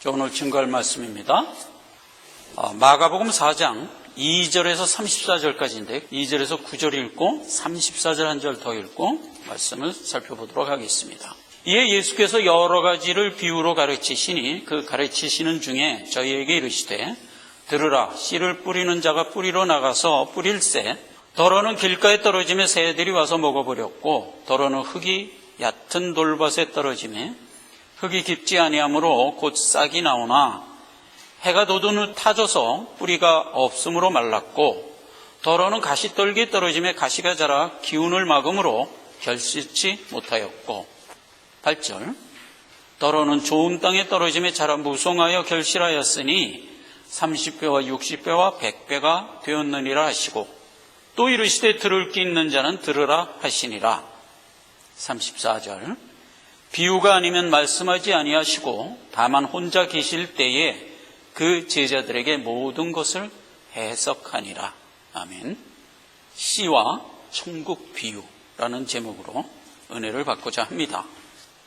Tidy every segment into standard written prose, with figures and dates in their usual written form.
오늘 증거할 말씀입니다. 마가복음 4장 2절에서 34절까지인데 2절에서 9절 읽고 34절 한 절 더 읽고 말씀을 살펴보도록 하겠습니다. 이에 예수께서 여러 가지를 비유로 가르치시니 그 가르치시는 중에 저희에게 이르시되 들으라, 씨를 뿌리는 자가 뿌리로 나가서 뿌릴새 더러는 길가에 떨어지며 새들이 와서 먹어버렸고 더러는 흙이 얕은 돌밭에 떨어지며 흙이 깊지 아니하므로 곧 싹이 나오나 해가 돋은 후 타져서 뿌리가 없으므로 말랐고 더러는 가시떨기에 떨어지며 가시가 자라 기운을 막음으로 결실치 못하였고 8절 더러는 좋은 땅에 떨어지며 자라 무성하여 결실하였으니 30배와 60배와 100배가 되었느니라 하시고 또 이르시되 들을 귀 있는 자는 들으라 하시니라. 34절 비유가 아니면 말씀하지 아니하시고 다만 혼자 계실 때에 그 제자들에게 모든 것을 해석하니라. 아멘. 씨와 천국 비유라는 제목으로 은혜를 받고자 합니다.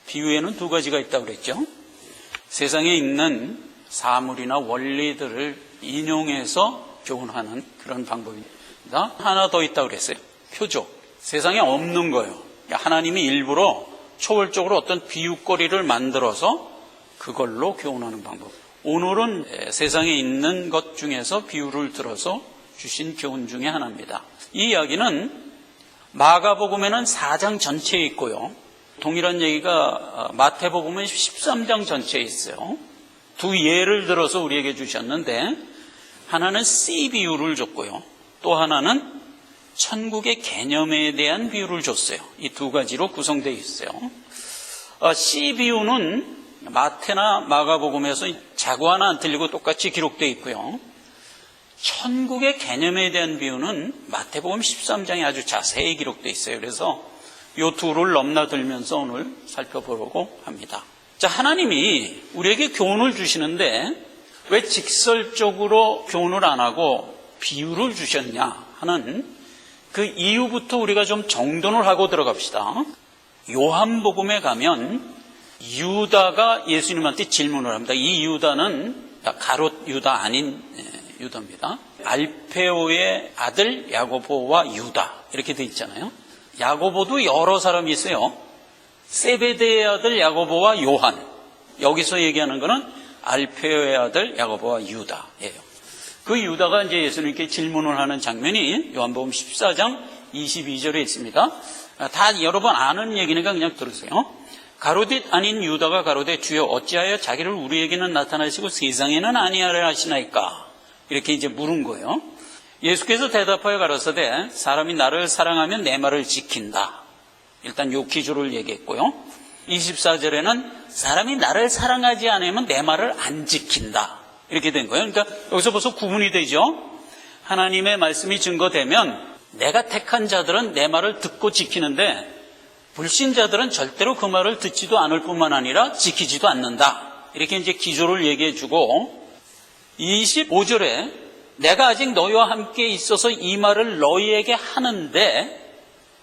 비유에는 두 가지가 있다고 그랬죠. 세상에 있는 사물이나 원리들을 인용해서 교훈하는 그런 방법입니다. 하나 더 있다고 그랬어요. 표적. 세상에 없는 거예요. 하나님이 일부러 초월적으로 어떤 비유거리를 만들어서 그걸로 교훈하는 방법. 오늘은 세상에 있는 것 중에서 비유를 들어서 주신 교훈 중에 하나입니다. 이 이야기는 마가복음에는 4장 전체에 있고요. 동일한 얘기가 마태복음은 13장 전체에 있어요. 두 예를 들어서 우리에게 주셨는데 하나는 씨 비유를 줬고요. 또 하나는 천국의 개념에 대한 비유를 줬어요. 이 두 가지로 구성되어 있어요. 씨 비유는 마태나 마가복음에서 자고 하나 안 틀리고 똑같이 기록되어 있고요. 천국의 개념에 대한 비유는 마태복음 13장에 아주 자세히 기록되어 있어요. 그래서 이 둘을 넘나들면서 오늘 살펴보려고 합니다. 자, 하나님이 우리에게 교훈을 주시는데 왜 직설적으로 교훈을 안 하고 비유를 주셨냐 하는 그 이유부터 우리가 좀 정돈을 하고 들어갑시다. 요한복음에 가면 유다가 예수님한테 질문을 합니다. 이 유다는 가롯 유다 아닌 유다입니다. 알페오의 아들 야고보와 유다 이렇게 돼 있잖아요. 야고보도 여러 사람이 있어요. 세베대의 아들 야고보와 요한. 여기서 얘기하는 거는 알페오의 아들 야고보와 유다예요. 그 유다가 이제 예수님께 질문을 하는 장면이 요한복음 14장 22절에 있습니다. 다 여러분 아는 얘기니까 그냥 들으세요. 가로짓 아닌 유다가 가로되 주여 어찌하여 자기를 우리에게는 나타나시고 세상에는 아니하려 하시나이까? 이렇게 이제 물은 거예요. 예수께서 대답하여 가라사대 사람이 나를 사랑하면 내 말을 지킨다. 일단 요 기조를 얘기했고요. 24절에는 사람이 나를 사랑하지 않으면 내 말을 안 지킨다. 이렇게 된 거예요. 그러니까 여기서 벌써 구분이 되죠. 하나님의 말씀이 증거되면 내가 택한 자들은 내 말을 듣고 지키는데 불신자들은 절대로 그 말을 듣지도 않을 뿐만 아니라 지키지도 않는다. 이렇게 이제 기조를 얘기해 주고 25절에 내가 아직 너희와 함께 있어서 이 말을 너희에게 하는데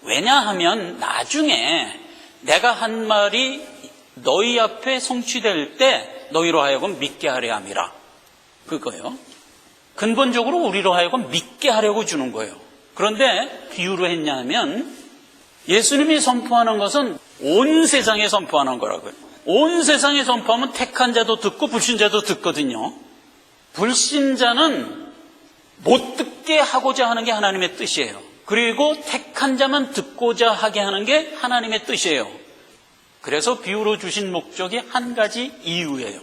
왜냐하면 나중에 내가 한 말이 너희 앞에 성취될 때 너희로 하여금 믿게 하려 함이라. 그거예요. 근본적으로 우리로 하여금 믿게 하려고 주는 거예요. 그런데 비유로 했냐 하면 예수님이 선포하는 것은 온 세상에 선포하는 거라고요. 온 세상에 선포하면 택한 자도 듣고 불신자도 듣거든요. 불신자는 못 듣게 하고자 하는 게 하나님의 뜻이에요. 그리고 택한 자만 듣고자 하게 하는 게 하나님의 뜻이에요. 그래서 비유로 주신 목적이 한 가지 이유예요.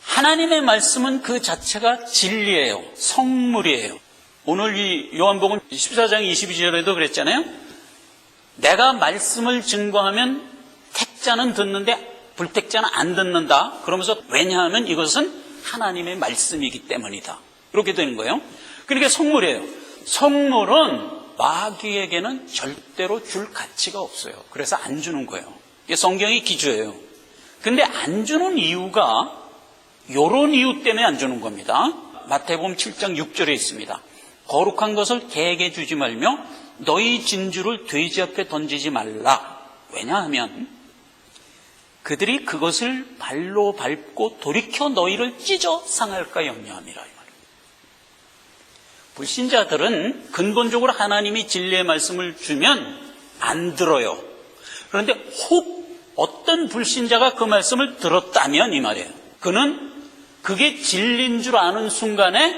하나님의 말씀은 그 자체가 진리예요. 성물이에요. 오늘 이 요한복음 14장 22절에도 그랬잖아요. 내가 말씀을 증거하면 택자는 듣는데 불택자는 안 듣는다. 그러면서 왜냐하면 이것은 하나님의 말씀이기 때문이다. 이렇게 되는 거예요. 그러니까 성물이에요. 성물은 마귀에게는 절대로 줄 가치가 없어요. 그래서 안 주는 거예요. 이게 성경의 기조예요. 근데 안 주는 이유가 이런 이유 때문에 안 주는 겁니다. 마태복음 7장 6절에 있습니다. 거룩한 것을 개에게 주지 말며 너희 진주를 돼지 앞에 던지지 말라. 왜냐하면 그들이 그것을 발로 밟고 돌이켜 너희를 찢어 상할까 염려함이라. 불신자들은 근본적으로 하나님이 진리의 말씀을 주면 안 들어요. 그런데 혹 어떤 불신자가 그 말씀을 들었다면 이 말이에요. 그는 그게 진리인 줄 아는 순간에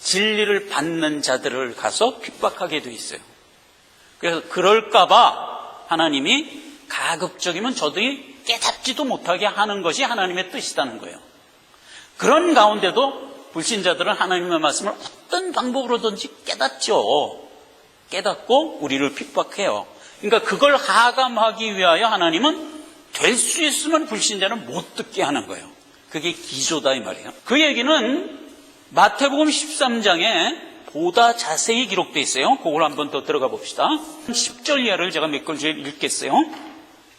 진리를 받는 자들을 가서 핍박하게 돼 있어요. 그래서 그럴까 봐 하나님이 가급적이면 저들이 깨닫지도 못하게 하는 것이 하나님의 뜻이라는 거예요. 그런 가운데도 불신자들은 하나님의 말씀을 어떤 방법으로든지 깨닫죠. 깨닫고 우리를 핍박해요. 그러니까 그걸 하감하기 위하여 하나님은 될 수 있으면 불신자는 못 듣게 하는 거예요. 그게 기조다 이 말이에요. 그 얘기는 마태복음 13장에 보다 자세히 기록되어 있어요. 그걸 한번 더 들어가 봅시다. 10절 이하를 제가 몇 걸 읽겠어요.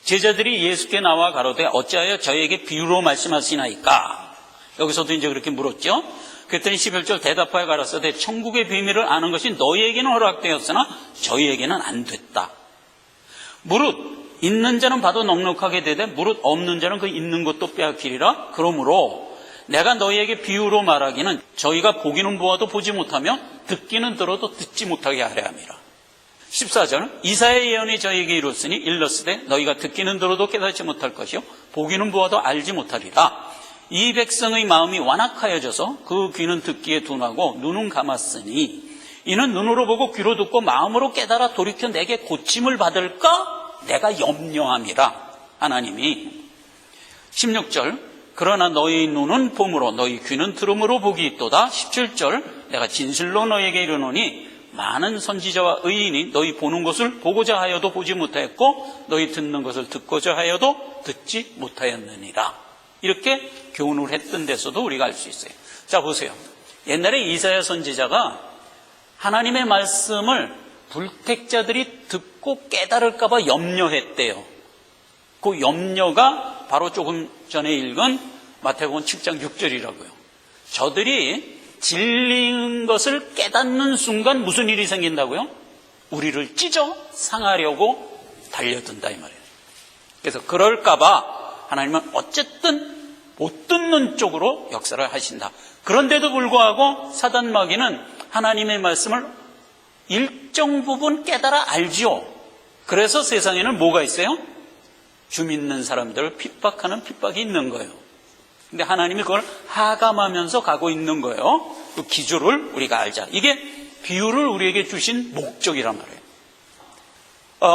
제자들이 예수께 나와 가로되 어찌하여 저에게 비유로 말씀하시나이까. 여기서도 이제 그렇게 물었죠. 그랬더니 11절 대답하여 가라사대 천국의 비밀을 아는 것이 너희에게는 허락되었으나 저희에게는 안 됐다. 무릇 있는 자는 봐도 넉넉하게 되되 무릇 없는 자는 그 있는 것도 빼앗기리라. 그러므로 내가 너희에게 비유로 말하기는 저희가 보기는 보아도 보지 못하며 듣기는 들어도 듣지 못하게 하려 함이라. 14절 이사야의 예언이 저희에게 이뤘으니 일렀으되 너희가 듣기는 들어도 깨닫지 못할 것이요 보기는 보아도 알지 못하리라. 이 백성의 마음이 완악하여져서 그 귀는 듣기에 둔하고 눈은 감았으니 이는 눈으로 보고 귀로 듣고 마음으로 깨달아 돌이켜 내게 고침을 받을까 내가 염려함이라. 하나님이 16절 그러나 너희 눈은 봄으로 너희 귀는 들음으로 복이 있도다. 17절 내가 진실로 너희에게 이르노니 많은 선지자와 의인이 너희 보는 것을 보고자 하여도 보지 못하였고 너희 듣는 것을 듣고자 하여도 듣지 못하였느니라. 이렇게 교훈을 했던 데서도 우리가 알 수 있어요. 자 보세요. 옛날에 이사야 선지자가 하나님의 말씀을 불택자들이 듣고 깨달을까 봐 염려했대요. 그 염려가 바로 조금 전에 읽은 마태복음 7장 6절이라고요. 저들이 진리인 것을 깨닫는 순간 무슨 일이 생긴다고요? 우리를 찢어 상하려고 달려든다 이 말이에요. 그래서 그럴까 봐 하나님은 어쨌든 못 듣는 쪽으로 역사를 하신다. 그런데도 불구하고 사단 마귀는 하나님의 말씀을 일정 부분 깨달아 알지요. 그래서 세상에는 뭐가 있어요? 주 믿는 사람들을 핍박하는 핍박이 있는 거예요. 근데 하나님이 그걸 하감하면서 가고 있는 거예요. 그 기조를 우리가 알자. 이게 비유를 우리에게 주신 목적이란 말이에요.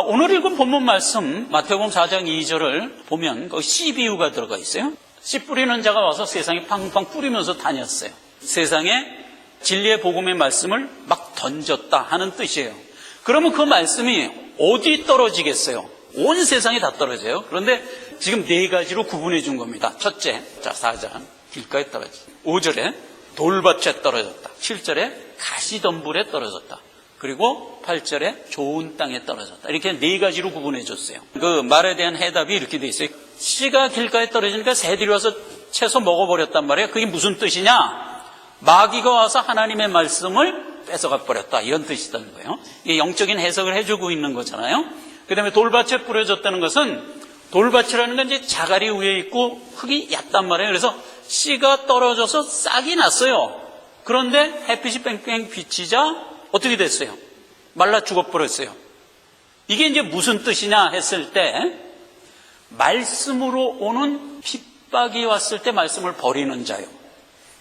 오늘 읽은 본문 말씀 마태복음 4장 2절을 보면 그 씨 비유가 들어가 있어요. 씨 뿌리는 자가 와서 세상에 팡팡 뿌리면서 다녔어요. 세상에 진리의 복음의 말씀을 막 던졌다 하는 뜻이에요. 그러면 그 말씀이 어디 떨어지겠어요? 온 세상에 다 떨어져요. 그런데 지금 네 가지로 구분해 준 겁니다. 첫째, 자 4장 길가에 떨어졌다. 5절에 돌밭에 떨어졌다. 7절에 가시덤불에 떨어졌다. 그리고 8절에 좋은 땅에 떨어졌다. 이렇게 네 가지로 구분해 줬어요. 그 말에 대한 해답이 이렇게 돼 있어요. 씨가 길가에 떨어지니까 새들이 와서 채소 먹어버렸단 말이에요. 그게 무슨 뜻이냐? 마귀가 와서 하나님의 말씀을 뺏어가 버렸다. 이런 뜻이라는 거예요. 이게 영적인 해석을 해주고 있는 거잖아요. 그 다음에 돌밭에 뿌려졌다는 것은 돌밭이라는 건 이제 자갈이 위에 있고 흙이 얕단 말이에요. 그래서 씨가 떨어져서 싹이 났어요. 그런데 햇빛이 뺑뺑 비치자 어떻게 됐어요? 말라 죽어버렸어요. 이게 이제 무슨 뜻이냐 했을 때 말씀으로 오는 핍박이 왔을 때 말씀을 버리는 자요.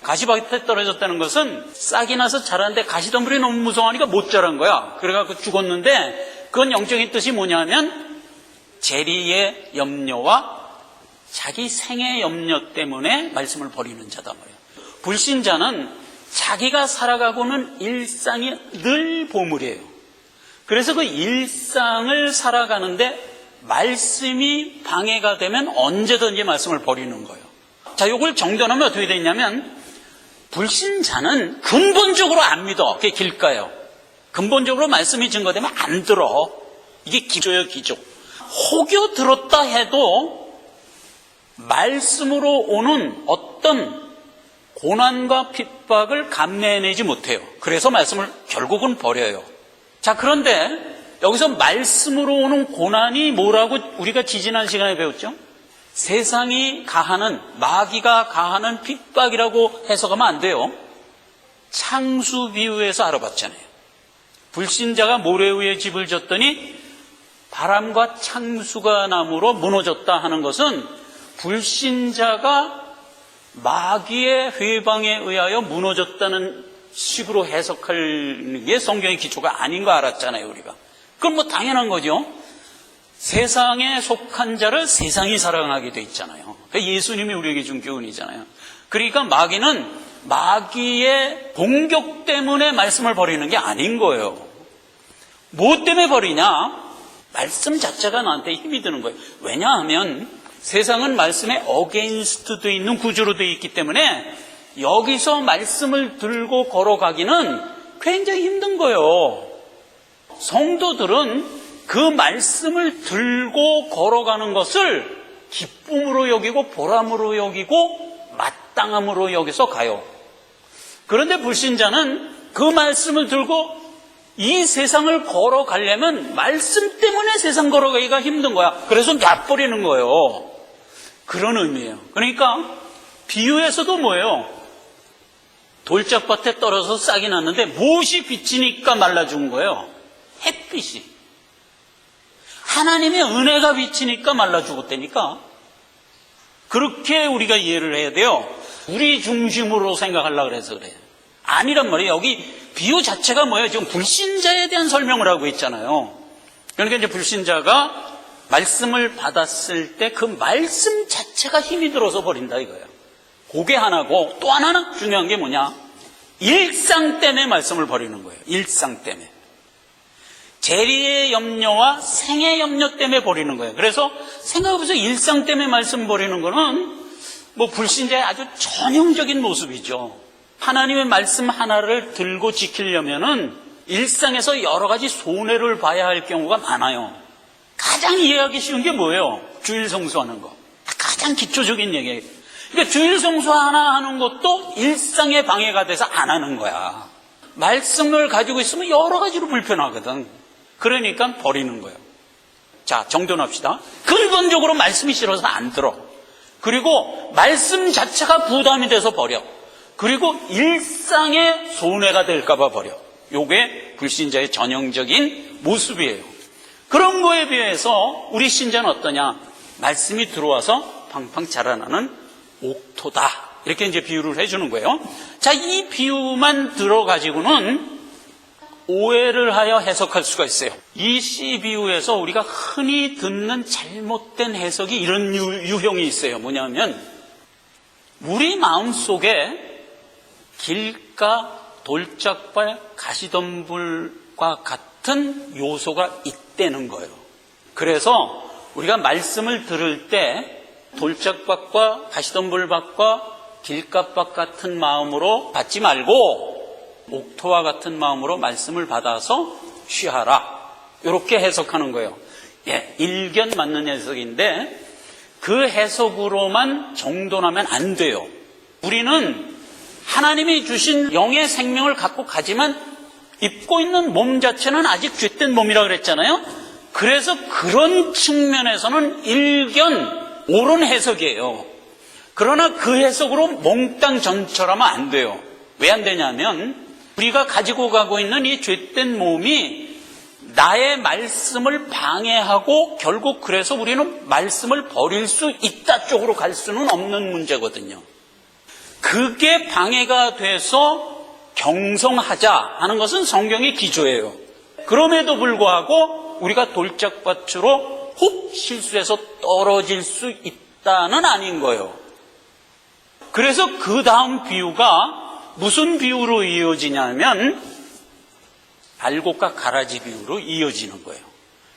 가시밭에 떨어졌다는 것은 싹이 나서 자랐는데 가시덤불이 너무 무성하니까 못 자란 거야. 그래갖고 죽었는데 그건 영적인 뜻이 뭐냐면 재리의 염려와 자기 생의 염려 때문에 말씀을 버리는 자다 말이에요. 불신자는 자기가 살아가고는 일상이 늘 보물이에요. 그래서 그 일상을 살아가는데 말씀이 방해가 되면 언제든지 말씀을 버리는 거예요. 자, 이걸 정돈하면 어떻게 되냐면 불신자는 근본적으로 안 믿어. 그게 길가요. 근본적으로 말씀이 증거되면 안 들어. 이게 기조예요, 기조. 혹여 들었다 해도 말씀으로 오는 어떤 고난과 핍박을 감내해내지 못해요. 그래서 말씀을 결국은 버려요. 자, 그런데 여기서 말씀으로 오는 고난이 뭐라고 우리가 지지난 시간에 배웠죠? 세상이 가하는, 마귀가 가하는 핍박이라고 해석하면 안 돼요. 창수 비유에서 알아봤잖아요. 불신자가 모래 위에 집을 졌더니 바람과 창수가 나무로 무너졌다 하는 것은 불신자가 마귀의 회방에 의하여 무너졌다는 식으로 해석하는 게 성경의 기초가 아닌 거 알았잖아요, 우리가. 그건 뭐 당연한 거죠. 세상에 속한 자를 세상이 사랑하게 돼 있잖아요. 예수님이 우리에게 준 교훈이잖아요. 그러니까 마귀는 마귀의 공격 때문에 말씀을 버리는 게 아닌 거예요. 뭐 때문에 버리냐? 말씀 자체가 나한테 힘이 드는 거예요. 왜냐하면 세상은 말씀에 어게인스트 돼 있는 구조로 돼 있기 때문에 여기서 말씀을 들고 걸어가기는 굉장히 힘든 거예요. 성도들은 그 말씀을 들고 걸어가는 것을 기쁨으로 여기고 보람으로 여기고 마땅함으로 여기서 가요. 그런데 불신자는 그 말씀을 들고 이 세상을 걸어가려면 말씀 때문에 세상 걸어가기가 힘든 거야. 그래서 놔버리는 거예요. 그런 의미예요. 그러니까 비유에서도 뭐예요? 돌짝밭에 떨어서 싹이 났는데 무엇이 비치니까 말라 죽은 거예요? 햇빛이. 하나님의 은혜가 비치니까 말라 죽었다니까. 그렇게 우리가 이해를 해야 돼요. 우리 중심으로 생각하려고 그래서 그래요. 아니란 말이에요. 여기 비유 자체가 뭐예요? 지금 불신자에 대한 설명을 하고 있잖아요. 그러니까 이제 불신자가 말씀을 받았을 때 그 말씀 자체가 힘이 들어서 버린다 이거예요. 그게 하나고, 또 하나는 중요한 게 뭐냐? 일상 때문에 말씀을 버리는 거예요. 일상 때문에. 재리의 염려와 생의 염려 때문에 버리는 거예요. 그래서 생각해보세요. 일상 때문에 말씀 버리는 거는 뭐 불신자의 아주 전형적인 모습이죠. 하나님의 말씀 하나를 들고 지키려면은 일상에서 여러 가지 손해를 봐야 할 경우가 많아요. 가장 이해하기 쉬운 게 뭐예요? 주일 성수하는 거. 가장 기초적인 얘기예요. 그러니까 주일 성수 하나 하는 것도 일상에 방해가 돼서 안 하는 거야. 말씀을 가지고 있으면 여러 가지로 불편하거든. 그러니까 버리는 거예요. 자, 정돈합시다. 근본적으로 말씀이 싫어서 안 들어. 그리고 말씀 자체가 부담이 돼서 버려. 그리고 일상에 손해가 될까봐 버려. 요게 불신자의 전형적인 모습이에요. 그런 거에 비해서 우리 신자는 어떠냐? 말씀이 들어와서 팡팡 자라나는 옥토다. 이렇게 이제 비유를 해주는 거예요. 자, 이 비유만 들어가지고는 오해를 하여 해석할 수가 있어요. 이 씨 비유에서 우리가 흔히 듣는 잘못된 해석이 이런 유형이 있어요. 뭐냐면 우리 마음속에 길가, 돌짝발, 가시덤불과 같은 요소가 있다는 거예요. 그래서 우리가 말씀을 들을 때 돌짝밭과 가시덤불밭과 길가밭 같은 마음으로 받지 말고 옥토와 같은 마음으로 말씀을 받아서 취하라. 이렇게 해석하는 거예요. 예, 일견 맞는 해석인데 그 해석으로만 정돈하면 안 돼요. 우리는 하나님이 주신 영의 생명을 갖고 가지만 입고 있는 몸 자체는 아직 죄된 몸이라고 그랬잖아요. 그래서 그런 측면에서는 일견 옳은 해석이에요. 그러나 그 해석으로 몽땅 전철하면 안 돼요. 왜 안 되냐면 우리가 가지고 가고 있는 이 죄된 몸이 나의 말씀을 방해하고 결국 그래서 우리는 말씀을 버릴 수 있다 쪽으로 갈 수는 없는 문제거든요. 그게 방해가 돼서 경성하자 하는 것은 성경의 기조예요. 그럼에도 불구하고 우리가 돌짝밭으로 훅 실수해서 떨어질 수 있다는 아닌 거예요. 그래서 그 다음 비유가 무슨 비유로 이어지냐면 알곡과 가라지 비유로 이어지는 거예요.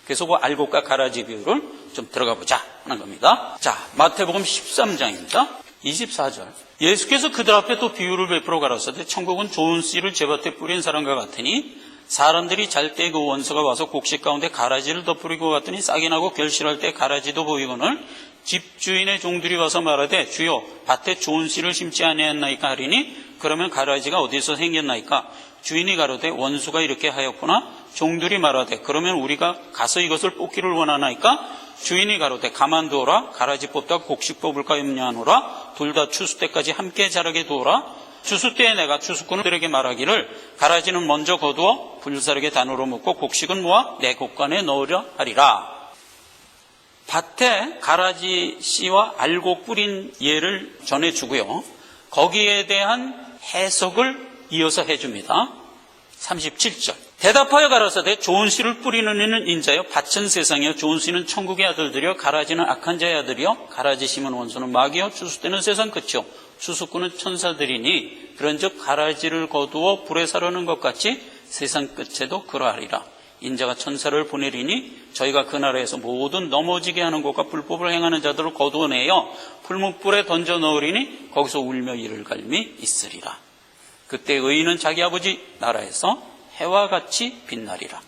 그래서 그 알곡과 가라지 비유를 좀 들어가 보자 하는 겁니다. 자, 마태복음 13장입니다. 24절. 예수께서 그들 앞에 또 비유를 베풀어 가라사대 천국은 좋은 씨를 제밭에 뿌린 사람과 같으니 사람들이 잘 때 그 원수가 와서 곡식 가운데 가라지를 덮으리고 같더니 싹이 나고 결실할 때 가라지도 보이거늘 집주인의 종들이 와서 말하되 주여 밭에 좋은 씨를 심지 아니했나이까 하리니 그러면 가라지가 어디서 생겼나이까? 주인이 가로되 원수가 이렇게 하였구나. 종들이 말하되 그러면 우리가 가서 이것을 뽑기를 원하나이까? 주인이 가로되 가만두어라. 가라지 뽑다 곡식 뽑을까 염려하노라. 둘 다 추수 때까지 함께 자라게 두어라. 추수 때에 내가 추수꾼들에게 말하기를 가라지는 먼저 거두어 불사르게 단으로 묶고 곡식은 모아 내 곡간에 넣으려 하리라. 밭에 가라지 씨와 알곡 뿌린 예를 전해주고요. 거기에 대한 해석을 이어서 해줍니다. 37절. 대답하여 가라사대 좋은 씨를 뿌리는 이는 인자여 밭은 세상이여 좋은 씨는 천국의 아들들이여 가라지는 악한 자의 아들이여 가라지 심은 원수는 마귀여 추수 때는 세상 끝이요 추수꾼은 천사들이니 그런즉 가라지를 거두어 불에 사르는 것 같이 세상 끝에도 그러하리라. 인자가 천사를 보내리니 저희가 그 나라에서 모든 넘어지게 하는 것과 불법을 행하는 자들을 거두어내어 풀무불에 던져 넣으리니 거기서 울며 이를 갈미 있으리라. 그때 의인은 자기 아버지 나라에서 해와 같이 빛나리라.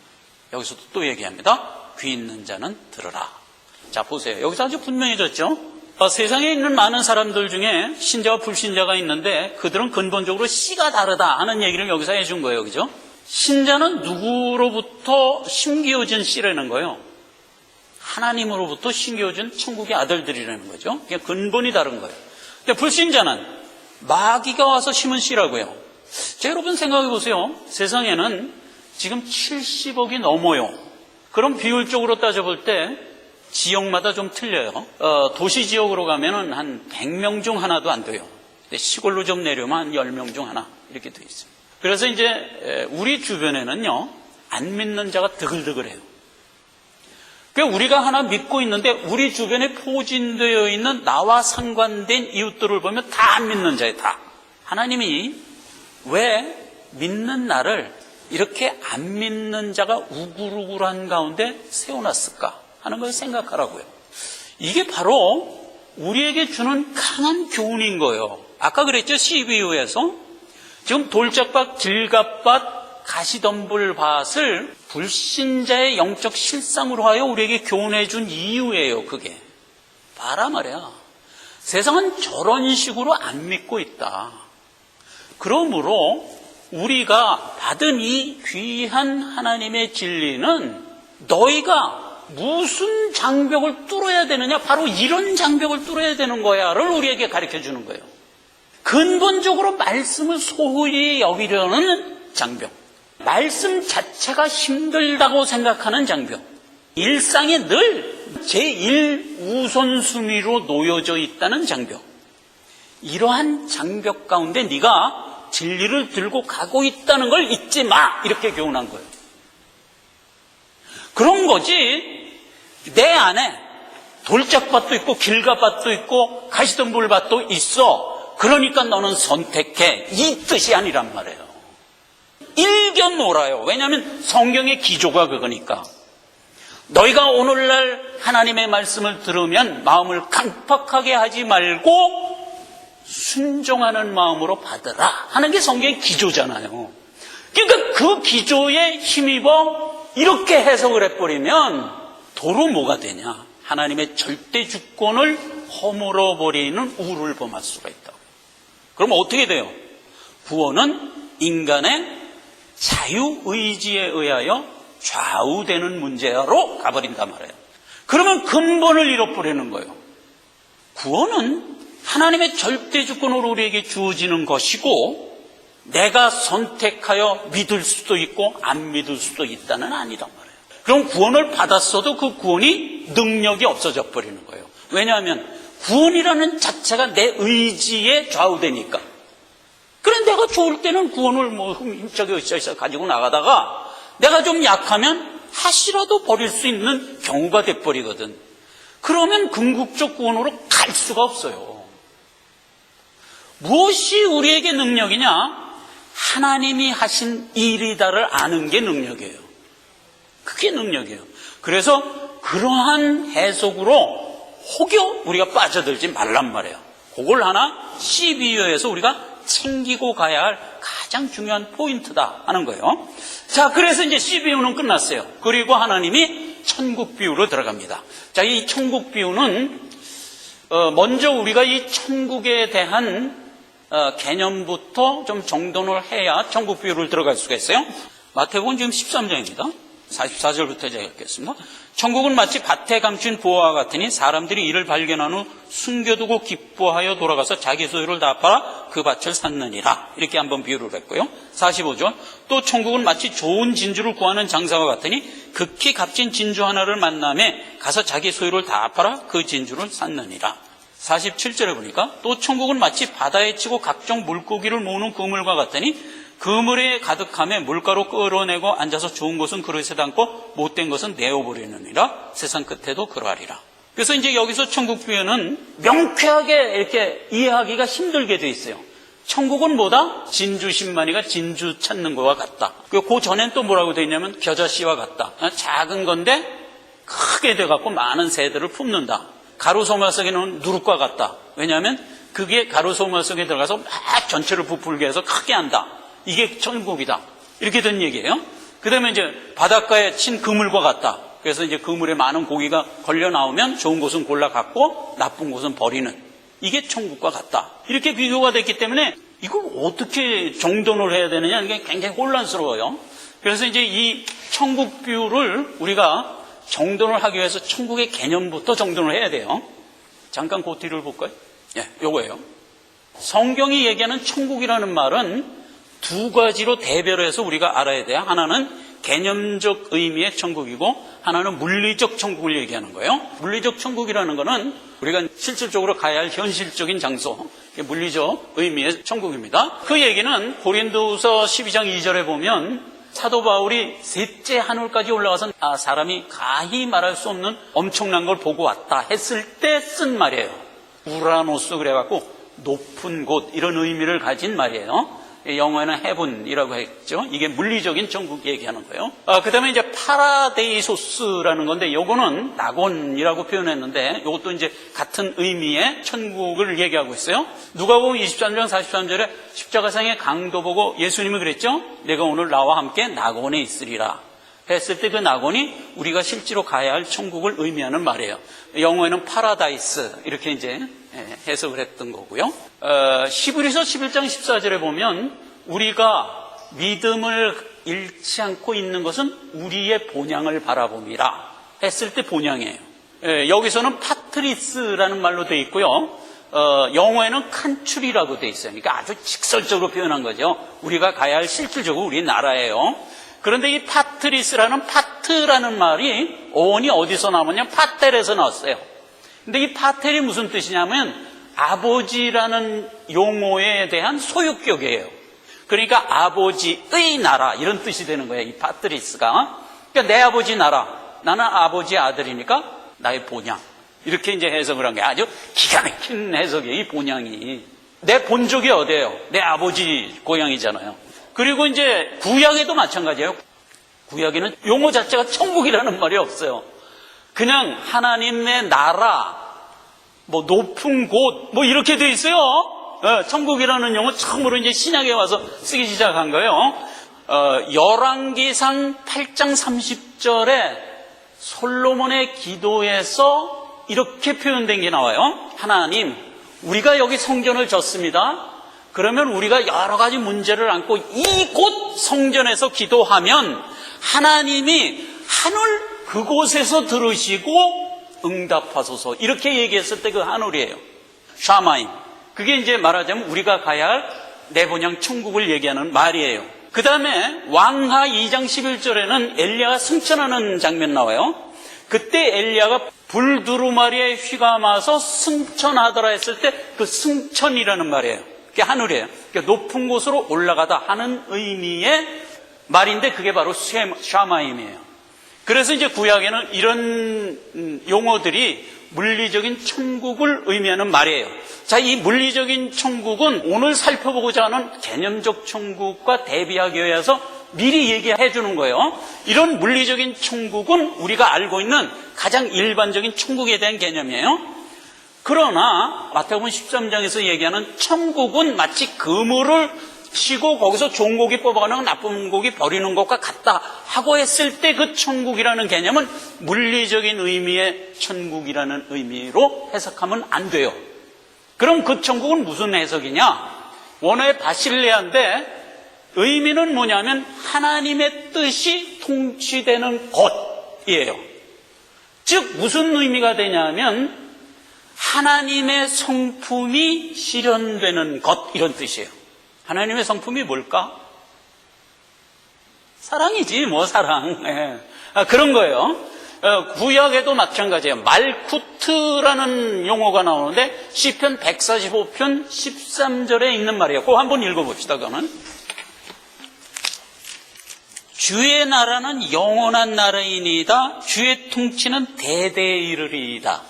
여기서도 또 얘기합니다. 귀 있는 자는 들으라. 자, 보세요. 여기서 아주 분명해졌죠? 세상에 있는 많은 사람들 중에 신자와 불신자가 있는데 그들은 근본적으로 씨가 다르다 하는 얘기를 여기서 해준 거예요. 그죠? 신자는 누구로부터 심기어진 씨라는 거예요. 하나님으로부터 심기어진 천국의 아들들이라는 거죠. 그게 근본이 다른 거예요. 근데 불신자는 마귀가 와서 심은 씨라고요. 자, 여러분 생각해 보세요. 세상에는 지금 70억이 넘어요. 그럼 비율적으로 따져볼 때 지역마다 좀 틀려요. 도시 지역으로 가면은 한 100명 중 하나도 안 돼요. 근데 시골로 좀 내려오면 한 10명 중 하나 이렇게 돼 있어요. 그래서 이제 우리 주변에는요, 안 믿는 자가 드글드글해요. 그러니까 우리가 하나 믿고 있는데 우리 주변에 포진되어 있는 나와 상관된 이웃들을 보면 다 안 믿는 자예요. 다. 하나님이 왜 믿는 나를 이렇게 안 믿는 자가 우글우글한 가운데 세워놨을까 하는 걸 생각하라고요. 이게 바로 우리에게 주는 강한 교훈인 거예요. 아까 그랬죠? 12호에서 지금 돌짝밭, 질갑밭, 가시덤불밭을 불신자의 영적 실상으로 하여 우리에게 교훈해 준 이유예요. 그게 봐라 말이야. 세상은 저런 식으로 안 믿고 있다. 그러므로 우리가 받은 이 귀한 하나님의 진리는 너희가 무슨 장벽을 뚫어야 되느냐, 바로 이런 장벽을 뚫어야 되는 거야를 우리에게 가르쳐 주는 거예요. 근본적으로 말씀을 소홀히 여기려는 장벽, 말씀 자체가 힘들다고 생각하는 장벽, 일상에 늘 제1우선순위로 놓여져 있다는 장벽, 이러한 장벽 가운데 네가 진리를 들고 가고 있다는 걸 잊지 마, 이렇게 교훈한 거예요. 그런 거지 내 안에 돌짝밭도 있고 길가밭도 있고 가시덤불밭도 있어, 그러니까 너는 선택해, 이 뜻이 아니란 말이에요. 일견 놀아요. 왜냐하면 성경의 기조가 그거니까. 너희가 오늘날 하나님의 말씀을 들으면 마음을 강팍하게 하지 말고 순종하는 마음으로 받으라 하는 게 성경의 기조잖아요. 그러니까 그 기조에 힘입어 이렇게 해석을 해버리면 도로 뭐가 되냐, 하나님의 절대 주권을 허물어버리는 우를 범할 수가 있다. 그러면 어떻게 돼요? 구원은 인간의 자유의지에 의하여 좌우되는 문제로 가버린단 말이에요. 그러면 근본을 잃어버리는 거예요. 구원은 하나님의 절대 주권으로 우리에게 주어지는 것이고 내가 선택하여 믿을 수도 있고 안 믿을 수도 있다는 아니란 말이에요. 그럼 구원을 받았어도 그 구원이 능력이 없어져 버리는 거예요. 왜냐하면 구원이라는 자체가 내 의지에 좌우되니까. 그래, 내가 좋을 때는 구원을 힘차게 으쌰으쌰 가지고 나가다가 내가 좀 약하면 하시라도 버릴 수 있는 경우가 돼버리거든. 그러면 궁극적 구원으로 갈 수가 없어요. 무엇이 우리에게 능력이냐? 하나님이 하신 일이다를 아는 게 능력이에요. 그게 능력이에요. 그래서 그러한 해석으로 혹여 우리가 빠져들지 말란 말이에요. 그걸 하나 12호에서 우리가 챙기고 가야 할 가장 중요한 포인트다 하는 거예요. 자, 그래서 이제 12호는 끝났어요. 그리고 하나님이 천국 비유로 들어갑니다. 자, 이 천국 비유는 먼저 우리가 이 천국에 대한 개념부터 좀 정돈을 해야 천국 비유를 들어갈 수가 있어요. 마태복음 지금 13장입니다. 44절부터 제가 읽겠습니다. 천국은 마치 밭에 감춘 보화와 같으니 사람들이 이를 발견한 후 숨겨두고 기뻐하여 돌아가서 자기 소유를 다 팔아 그 밭을 샀느니라. 이렇게 한번 비유를 했고요. 45절. 또 천국은 마치 좋은 진주를 구하는 장사와 같으니 극히 값진 진주 하나를 만남에 가서 자기 소유를 다 팔아 그 진주를 샀느니라. 47절에 보니까 또 천국은 마치 바다에 치고 각종 물고기를 모으는 그물과 같으니 그물에 가득함에 물가로 끌어내고 앉아서 좋은 것은 그릇에 담고 못된 것은 내어버리느니라. 세상 끝에도 그러하리라. 그래서 이제 여기서 천국 비유는 명쾌하게 이렇게 이해하기가 힘들게 돼 있어요. 천국은 뭐다? 진주 10만이가 진주 찾는 거와 같다. 그 전엔 또 뭐라고 돼 있냐면 겨자씨와 같다. 작은 건데 크게 돼갖고 많은 새들을 품는다. 가루소마 속에는 누룩과 같다. 왜냐하면 그게 가루소마 속에 들어가서 막 전체를 부풀게 해서 크게 한다. 이게 천국이다. 이렇게 된 얘기예요. 그 다음에 이제 바닷가에 친 그물과 같다. 그래서 이제 그물에 많은 고기가 걸려 나오면 좋은 곳은 골라 갖고 나쁜 곳은 버리는. 이게 천국과 같다. 이렇게 비교가 됐기 때문에 이걸 어떻게 정돈을 해야 되느냐, 이게 굉장히 혼란스러워요. 그래서 이제 이 천국 비유를 우리가 정돈을 하기 위해서 천국의 개념부터 정돈을 해야 돼요. 잠깐 그 뒤를 볼까요? 예, 요거예요. 성경이 얘기하는 천국이라는 말은 두 가지로 대별해서 우리가 알아야 돼요. 하나는 개념적 의미의 천국이고 하나는 물리적 천국을 얘기하는 거예요. 물리적 천국이라는 거는 우리가 실질적으로 가야 할 현실적인 장소, 물리적 의미의 천국입니다. 그 얘기는 고린도후서 12장 2절에 보면 사도 바울이 셋째 하늘까지 올라가서 사람이 가히 말할 수 없는 엄청난 걸 보고 왔다 했을 때 쓴 말이에요. 우라노스 그래갖고 높은 곳, 이런 의미를 가진 말이에요. 영어에는 heaven이라고 했죠. 이게 물리적인 천국 얘기하는 거예요. 그 다음에 이제 파라데이소스라는 건데, 요거는 낙원이라고 표현했는데, 요것도 이제 같은 의미의 천국을 얘기하고 있어요. 누가복음 23장 43절에 십자가상의 강도 보고 예수님이 그랬죠. 내가 오늘 나와 함께 낙원에 있으리라 했을 때 그 낙원이 우리가 실제로 가야 할 천국을 의미하는 말이에요. 영어에는 파라다이스 이렇게 이제 해석을 했던 거고요. 히브리서 11장 14절에 보면 우리가 믿음을 잃지 않고 있는 것은 우리의 본향을 바라봄이라 했을 때 본향이에요. 여기서는 파트리스라는 말로 되어 있고요. 영어에는 칸출이라고 되어 있어요. 그러니까 아주 직설적으로 표현한 거죠. 우리가 가야 할 실질적으로 우리 나라예요. 그런데 이 파트리스라는 파트라는 말이 어원이 어디서 나왔냐? 파텔에서 나왔어요. 근데 이 파텔이 무슨 뜻이냐면 아버지라는 용어에 대한 소유격이에요. 그러니까 아버지의 나라 이런 뜻이 되는 거예요. 이 파트리스가. 그러니까 내 아버지 나라, 나는 아버지의 아들이니까 나의 본향. 이렇게 이제 해석을 한 게 아주 기가 막힌 해석이에요. 이 본향이. 내 본족이 어디예요? 내 아버지 고향이잖아요. 그리고 이제 구약에도 마찬가지예요. 구약에는 용어 자체가 천국이라는 말이 없어요. 그냥 하나님의 나라, 뭐 높은 곳, 뭐 이렇게 돼 있어요. 천국이라는 용어 처음으로 이제 신약에 와서 쓰기 시작한 거예요. 열왕기상 8장 30절에 솔로몬의 기도에서 이렇게 표현된 게 나와요. 하나님, 우리가 여기 성전을 졌습니다. 그러면 우리가 여러 가지 문제를 안고 이곳 성전에서 기도하면 하나님이 하늘 그곳에서 들으시고 응답하소서. 이렇게 얘기했을 때 그 하늘이에요. 샤마임. 그게 이제 말하자면 우리가 가야 할 내 본향 천국을 얘기하는 말이에요. 그 다음에 왕하 2장 11절에는 엘리야가 승천하는 장면 나와요. 그때 엘리야가 불두루마리에 휘감아서 승천하더라 했을 때 그 승천이라는 말이에요. 그게 하늘이에요. 그러니까 높은 곳으로 올라가다 하는 의미의 말인데 그게 바로 샤마임이에요. 그래서 이제 구약에는 이런 용어들이 물리적인 천국을 의미하는 말이에요. 자, 이 물리적인 천국은 오늘 살펴보고자 하는 개념적 천국과 대비하기 위해서 미리 얘기해 주는 거예요. 이런 물리적인 천국은 우리가 알고 있는 가장 일반적인 천국에 대한 개념이에요. 그러나 마태복음 13장에서 얘기하는 천국은 마치 그물을 치고 거기서 좋은 고기 뽑아가는 나쁜 고기 버리는 것과 같다 하고 했을 때 그 천국이라는 개념은 물리적인 의미의 천국이라는 의미로 해석하면 안 돼요. 그럼 그 천국은 무슨 해석이냐? 원어의 바실레아인데 의미는 뭐냐면 하나님의 뜻이 통치되는 것이에요. 즉 무슨 의미가 되냐면 하나님의 성품이 실현되는 것, 이런 뜻이에요. 하나님의 성품이 뭘까? 사랑이지 뭐 사랑. 그런 거예요. 구약에도 마찬가지예요. 말쿠트라는 용어가 나오는데 시편 145편 13절에 있는 말이에요. 그거 한번 읽어봅시다. 그거는 주의 나라는 영원한 나라이니이다. 주의 통치는 대대에 이르리이다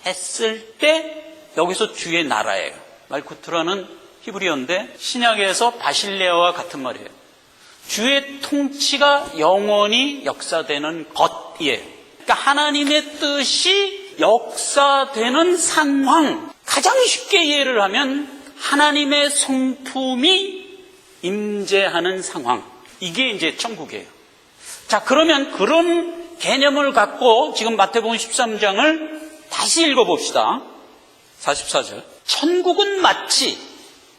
했을 때 여기서 주의 나라예요. 말쿠트라는 히브리어인데 신약에서 바실레아와 같은 말이에요. 주의 통치가 영원히 역사되는 것이에요. 그러니까 하나님의 뜻이 역사되는 상황. 가장 쉽게 이해를 하면 하나님의 성품이 임재하는 상황. 이게 이제 천국이에요. 자, 그러면 그런 개념을 갖고 지금 마태복음 13장을 다시 읽어봅시다. 44절. 천국은 마치,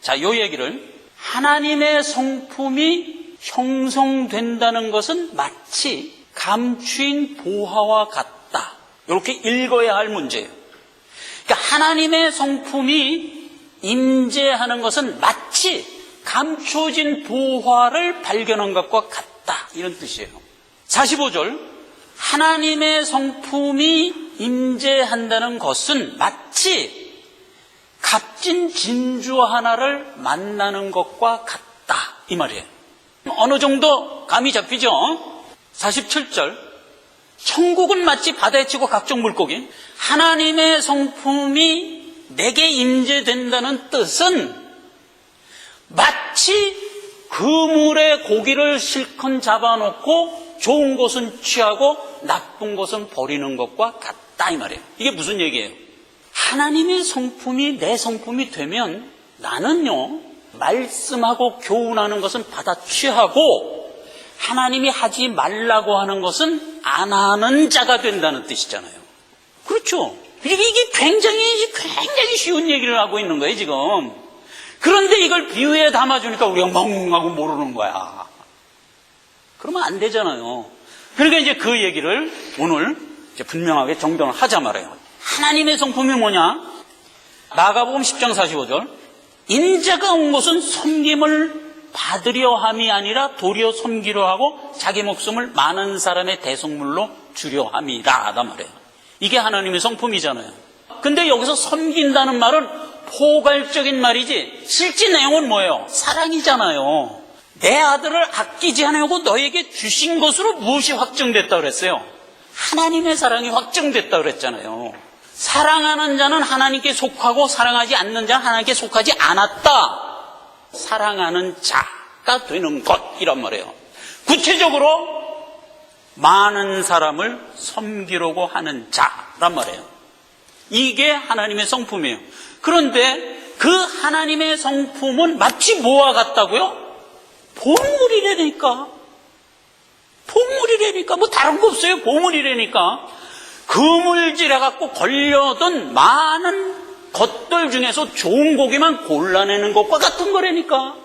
자, 요 얘기를, 하나님의 성품이 형성된다는 것은 마치 감추인 보화와 같다. 이렇게 읽어야 할 문제예요. 그러니까 하나님의 성품이 임재하는 것은 마치 감춰진 보화를 발견한 것과 같다. 이런 뜻이에요. 45절. 하나님의 성품이 임재한다는 것은 마치 값진 진주 하나를 만나는 것과 같다. 이 말이에요. 어느 정도 감이 잡히죠? 47절. 천국은 마치 바다에 치고 각종 물고기. 하나님의 성품이 내게 임재된다는 뜻은 마치 그물에 고기를 실컷 잡아놓고 좋은 것은 취하고 나쁜 것은 버리는 것과 같다 이 말이에요. 이게 무슨 얘기예요? 하나님의 성품이 내 성품이 되면 나는요 말씀하고 교훈하는 것은 받아 취하고 하나님이 하지 말라고 하는 것은 안 하는 자가 된다는 뜻이잖아요. 그렇죠? 이게 굉장히 쉬운 얘기를 하고 있는 거예요 지금. 그런데 이걸 비유에 담아주니까 우리가 멍하고 모르는 거야. 그러면 안 되잖아요. 그러니까 이제 그 얘기를 오늘 이제 분명하게 정정을 하자 말아요. 하나님의 성품이 뭐냐? 마가복음 10장 45절. 인자가 온 것은 섬김을 받으려 함이 아니라 도리어 섬기려 하고 자기 목숨을 많은 사람의 대속물로 주려 함이라 말이에요. 이게 하나님의 성품이잖아요. 근데 여기서 섬긴다는 말은 포괄적인 말이지 실제 내용은 뭐예요? 사랑이잖아요. 내 아들을 아끼지 않으려고 너에게 주신 것으로 무엇이 확정됐다고 그랬어요? 하나님의 사랑이 확정됐다고 그랬잖아요. 사랑하는 자는 하나님께 속하고 사랑하지 않는 자는 하나님께 속하지 않았다. 사랑하는 자가 되는 것이란 말이에요. 구체적으로 많은 사람을 섬기려고 하는 자란 말이에요. 이게 하나님의 성품이에요. 그런데 그 하나님의 성품은 마치 뭐와 같다고요? 보물이라니까. 보물이라니까. 뭐 다른 거 없어요. 보물이라니까. 그물질해 갖고 걸려든 많은 것들 중에서 좋은 고기만 골라내는 것과 같은 거라니까.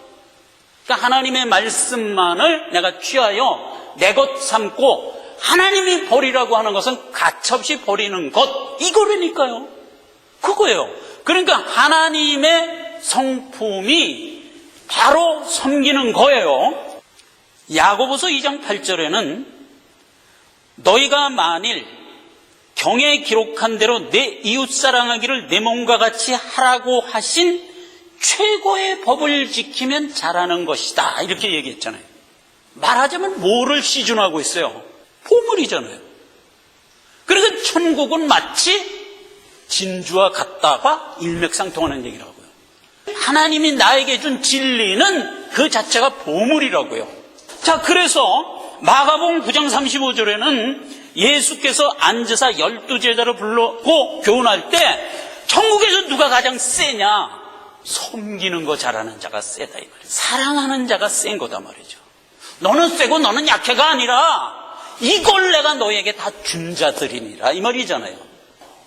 그러니까 하나님의 말씀만을 내가 취하여 내 것 삼고 하나님이 버리라고 하는 것은 가차없이 버리는 것, 이거라니까요. 그거예요. 그러니까 하나님의 성품이 바로 섬기는 거예요. 야고보서 2장 8절에는 너희가 만일 경에 기록한 대로 내 이웃 사랑하기를 내 몸과 같이 하라고 하신 최고의 법을 지키면 잘하는 것이다. 이렇게 얘기했잖아요. 말하자면 뭐를 시준하고 있어요? 보물이잖아요. 그러니까 천국은 마치 진주와 같다가 일맥상통하는 얘기라고요. 하나님이 나에게 준 진리는 그 자체가 보물이라고요. 자, 그래서 마가복음 9장 35절에는 예수께서 앉으사 12제자를 불러고 교훈할 때 천국에서 누가 가장 세냐? 섬기는 거 잘하는 자가 세다 이 말이에요. 사랑하는 자가 센 거다 말이죠. 너는 세고 너는 약해가 아니라 이걸 내가 너에게 다 준 자들이니라 이 말이잖아요.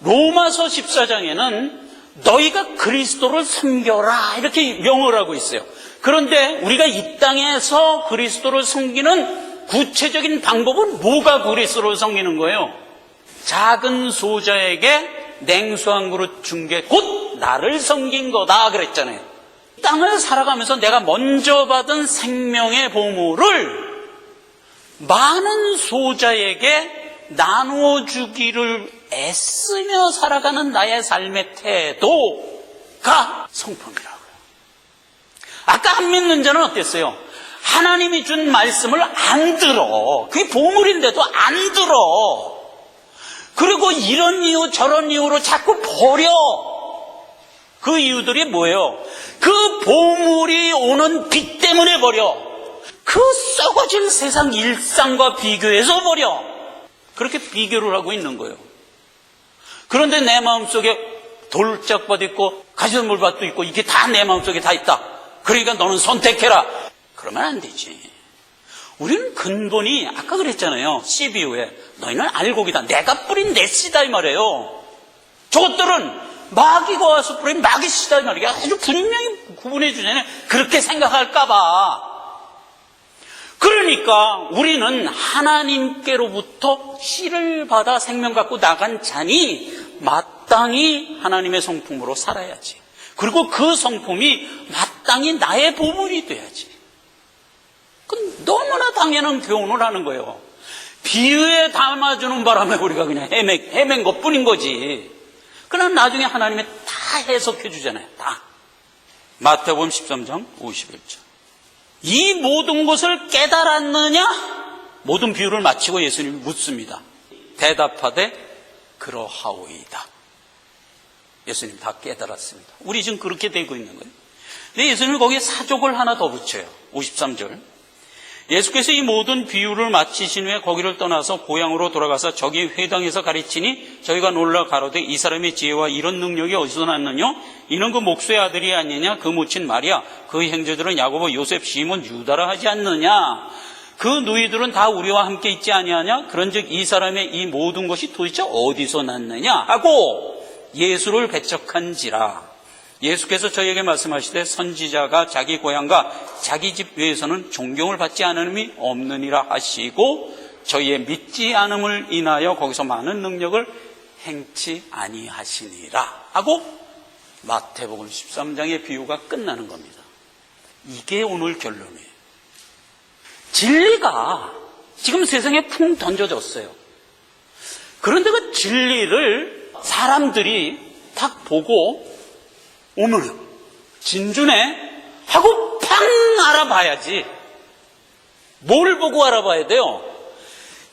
로마서 14장에는 너희가 그리스도를 섬겨라 이렇게 명을 하고 있어요. 그런데 우리가 이 땅에서 그리스도를 섬기는 구체적인 방법은 뭐가 그리스도를 섬기는 거예요? 작은 소자에게 냉수 한 그릇 준 게 곧 나를 섬긴 거다 그랬잖아요. 땅을 살아가면서 내가 먼저 받은 생명의 보물을 많은 소자에게 나누어 주기를 애쓰며 살아가는 나의 삶의 태도가 성품이라고요. 아까 안 믿는 자는 어땠어요? 하나님이 준 말씀을 안 들어. 그게 보물인데도 안 들어. 그리고 이런 이유 저런 이유로 자꾸 버려. 그 이유들이 뭐예요? 그 보물이 오는 빛 때문에 버려. 그 썩어진 세상 일상과 비교해서 버려. 그렇게 비교를 하고 있는 거예요. 그런데 내 마음속에 돌짝밭 있고 가시덤불밭도 있고 이게 다 내 마음속에 다 있다. 그러니까 너는 선택해라. 그러면 안 되지. 우리는 근본이 아까 그랬잖아요. CBU에 너희는 알곡이다. 내가 뿌린 내 씨다 이 말이에요. 저것들은 마귀가 와서 뿌린 마귀 씨다 이 말이에요. 아주 분명히 구분해 주잖아요. 그렇게 생각할까 봐. 그러니까 우리는 하나님께로부터 씨를 받아 생명 갖고 나간 자니 마땅히 하나님의 성품으로 살아야지. 그리고 그 성품이 마땅히 나의 보물이 돼야지. 그건 너무나 당연한 교훈을 하는 거예요. 비유에 담아주는 바람에 우리가 그냥 헤맨 것뿐인 거지. 그러나 나중에 하나님이 다 해석해 주잖아요. 다. 마태복음 13장 51절. 이 모든 것을 깨달았느냐? 모든 비유를 마치고 예수님이 묻습니다. 대답하되 그러하오이다. 예수님 다 깨달았습니다. 우리 지금 그렇게 되고 있는 거예요. 근데 예수님이 거기에 사족을 하나 더 붙여요. 53절. 예수께서 이 모든 비유를 마치신 후에 거기를 떠나서 고향으로 돌아가서 저기 회당에서 가르치니 저희가 놀라 가로되 이 사람의 지혜와 이런 능력이 어디서 났느냐? 이는 그 목수의 아들이 아니냐? 그 모친 마리아, 그 형제들은 야고보, 요셉, 시몬, 유다라 하지 않느냐? 그 누이들은 다 우리와 함께 있지 아니하냐? 그런즉 이 사람의 이 모든 것이 도대체 어디서 났느냐? 하고 예수를 배척한지라. 예수께서 저희에게 말씀하시되 선지자가 자기 고향과 자기 집 외에서는 존경을 받지 않음이 없느니라 하시고 저희의 믿지 않음을 인하여 거기서 많은 능력을 행치 아니하시니라 하고 마태복음 13장의 비유가 끝나는 겁니다. 이게 오늘 결론이에요. 진리가 지금 세상에 풍 던져졌어요. 그런데 그 진리를 사람들이 딱 보고 오늘 진주네 하고 팡 알아봐야지. 뭘 보고 알아봐야 돼요?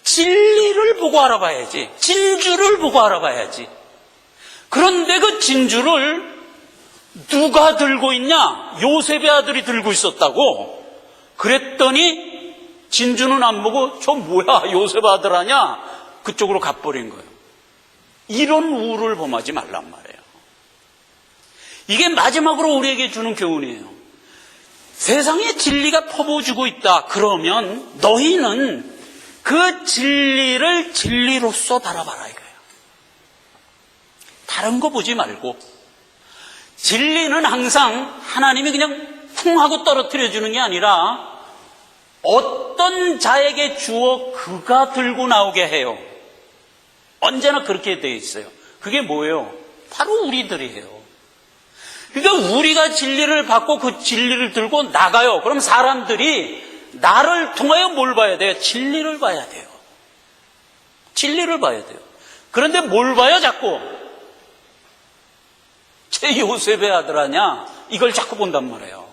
진리를 보고 알아봐야지. 진주를 보고 알아봐야지. 그런데 그 진주를 누가 들고 있냐? 요셉의 아들이 들고 있었다고. 그랬더니 진주는 안 보고 저 뭐야 요셉 아들 아냐? 그쪽으로 가버린 거예요. 이런 우를 범하지 말란 말이에요. 이게 마지막으로 우리에게 주는 교훈이에요. 세상에 진리가 퍼부어지고 있다. 그러면 너희는 그 진리를 진리로서 바라봐라 이거예요. 다른 거 보지 말고. 진리는 항상 하나님이 그냥 쿵 하고 떨어뜨려 주는 게 아니라 어떤 자에게 주어 그가 들고 나오게 해요. 언제나 그렇게 되어 있어요. 그게 뭐예요? 바로 우리들이에요. 그러니까 우리가 진리를 받고 그 진리를 들고 나가요. 그럼 사람들이 나를 통하여 뭘 봐야 돼요? 진리를 봐야 돼요. 진리를 봐야 돼요. 그런데 뭘 봐요 자꾸? 제 요셉의 아들 아냐? 이걸 자꾸 본단 말이에요.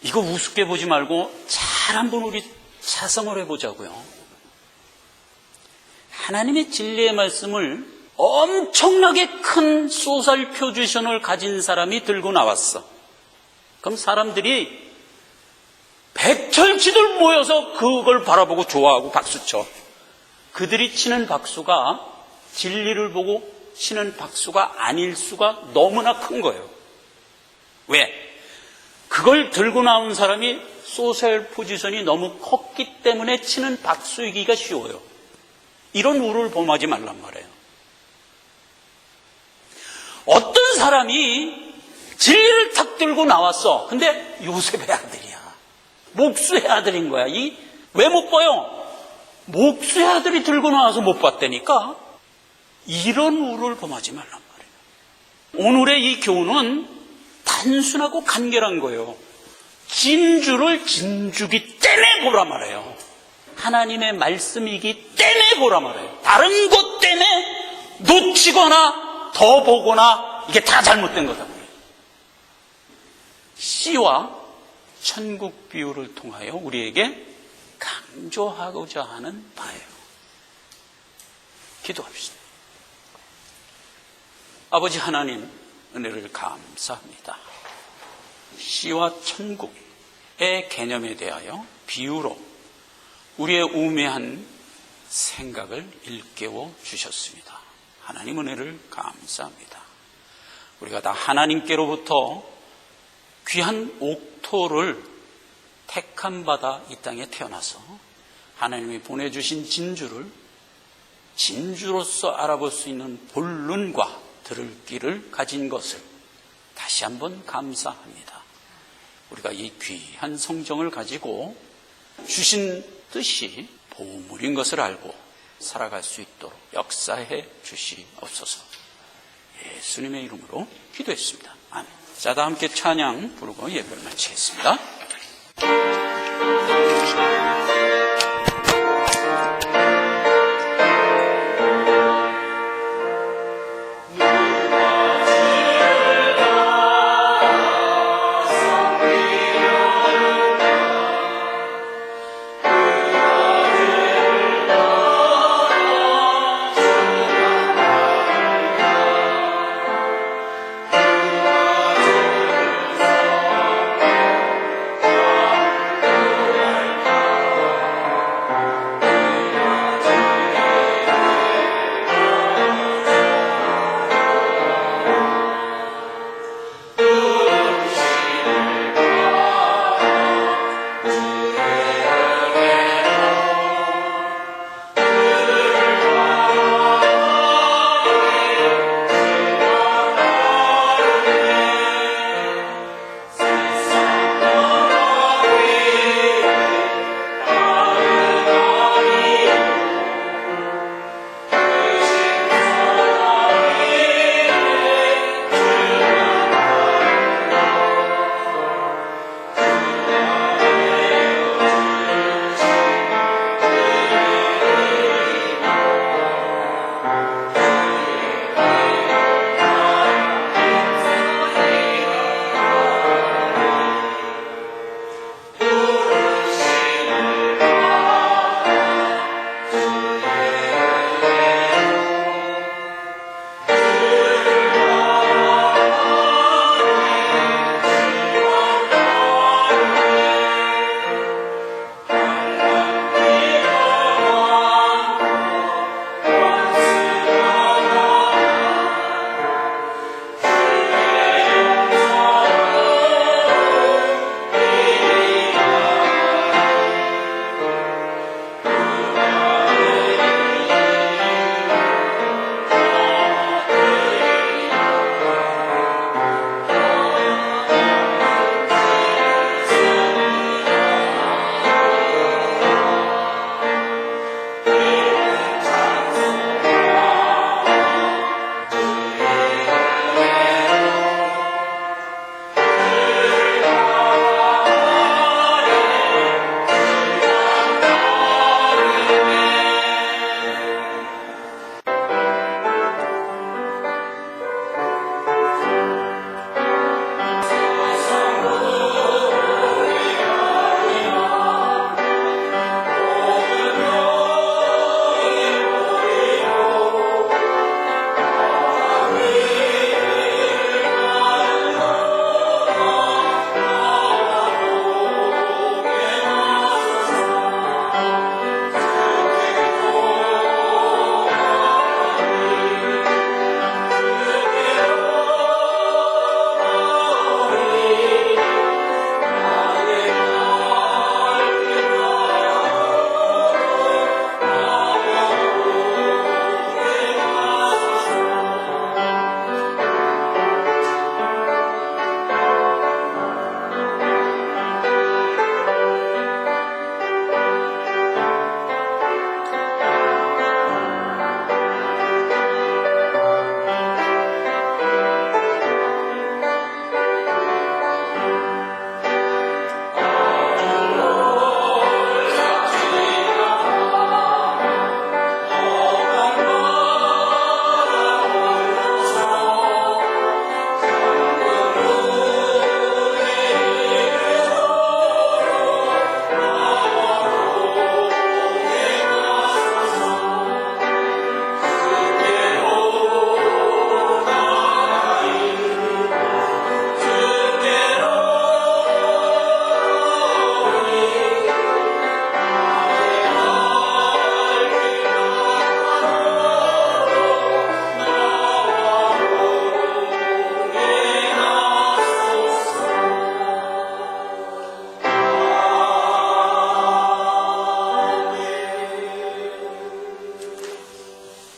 이거 우습게 보지 말고 잘 한번 우리 자성을 해보자고요. 하나님의 진리의 말씀을 엄청나게 큰 소설 표지션을 가진 사람이 들고 나왔어. 그럼 사람들이 백철치들 모여서 그걸 바라보고 좋아하고 박수쳐. 그들이 치는 박수가 진리를 보고 치는 박수가 아닐 수가 너무나 큰 거예요. 왜? 그걸 들고 나온 사람이 소셜 포지션이 너무 컸기 때문에 치는 박수이기가 쉬워요. 이런 우를 범하지 말란 말이에요. 어떤 사람이 진리를 탁 들고 나왔어. 근데 요셉의 아들이야. 목수의 아들인 거야. 이 왜 못 봐요? 목수의 아들이 들고 나와서 못 봤다니까. 이런 우를 범하지 말란 말이에요. 오늘의 이 교훈은 단순하고 간결한 거예요. 진주를 진주기 때문에 보라 말이에요. 하나님의 말씀이기 때문에 보라 말이에요. 다른 것 때문에 놓치거나 더 보거나 이게 다 잘못된 거다 말이에요. 씨와 천국 비유를 통하여 우리에게 강조하고자 하는 바예요. 기도합시다. 아버지 하나님, 은혜를 감사합니다. 씨와 천국의 개념에 대하여 비유로 우리의 우매한 생각을 일깨워 주셨습니다. 하나님 은혜를 감사합니다. 우리가 다 하나님께로부터 귀한 옥토를 택함 받아 이 땅에 태어나서 하나님이 보내주신 진주를 진주로서 알아볼 수 있는 본론과 들을 길을 가진 것을 다시 한번 감사합니다. 우리가 이 귀한 성경을 가지고 주신 뜻이 보물인 것을 알고 살아갈 수 있도록 역사해 주시옵소서. 예수님의 이름으로 기도했습니다. 아멘. 자, 다 함께 찬양 부르고 예배를 마치겠습니다.